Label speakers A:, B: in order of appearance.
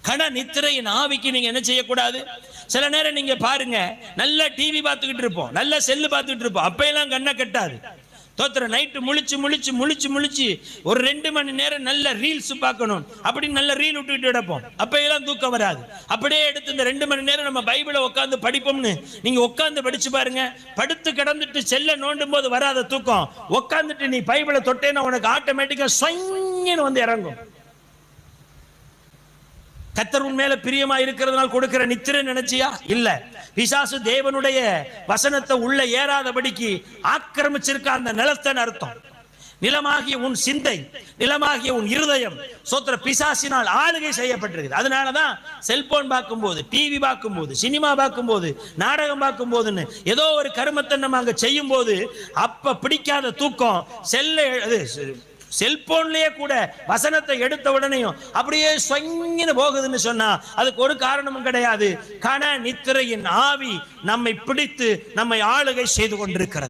A: கன நித்திரையின் ஆவிக்கு நீங்க என்ன செய்யக்கூடாது. சில நேரம் நீங்க பாருங்க, நல்ல டிவி பார்த்துக்கிட்டு இருப்போம், நல்ல செல்லு பார்த்துக்கிட்டு இருப்போம், அப்பெல்லாம் கண்ணை கட்டாது. தோத்திர நைட்டு முழிச்சு முழிச்சு முழிச்சு முழிச்சு ஒரு 2 மணி நேரம் நல்ல ரீல்ஸ் பார்க்கணும் அப்படின்னு நல்ல ரீல் விட்டுக்கிட்டு கிடப்போம், அப்பெல்லாம் தூக்கம் வராது. அப்படியே எடுத்து இந்த 2 மணி நேரம் நம்ம பைபிளை உட்காந்து படிப்போம்னு நீங்க உட்காந்து படிச்சு பாருங்க, படுத்து கிடந்துட்டு செல்ல நோண்டும் போது வராத தூக்கம், உட்காந்துட்டு நீ பைபிளை தொட்டேன்னா உனக்கு ஆட்டோமேட்டிக்கா சொங்கன்னு வந்து இறங்கும். கர்த்தர் உன் மேல பிரியமா இருக்கிறதுனால கொடுக்கிற நித்திரை நினைச்சியா? இல்ல, பிசாசு தேவனுடைய வசனத்தை உள்ள ஏறாதபடிக்கு ஆக்கிரமிச்சிருக்க அந்த நிலத்தின் அர்த்தம். நிலமாகிய உன் சிந்தை, நிலமாகிய உன் இருதயம் சோத்திர பிசாசினால் ஆளுகை செய்யப்பட்டிருக்கு. அதனாலதான் செல்போன் பார்க்கும்போது, டிவி பார்க்கும்போது, சினிமா பார்க்கும்போது, நாடகம் பார்க்கும் போதுன்னு ஏதோ ஒரு கருமத்தை நம்ம அங்க செய்யும் போது அப்ப பிடிக்காத தூக்கம் செல்போன்லயே கூட வசனத்தை எடுத்த உடனேயும் அப்படியே சொங்கின்னு போகுதுன்னு சொன்னா அதுக்கு ஒரு காரணமும் கிடையாது. கன நித்திரையின் ஆவி நம்மை பிடித்து நம்மை ஆளுகை செய்து கொண்டிருக்கிறது.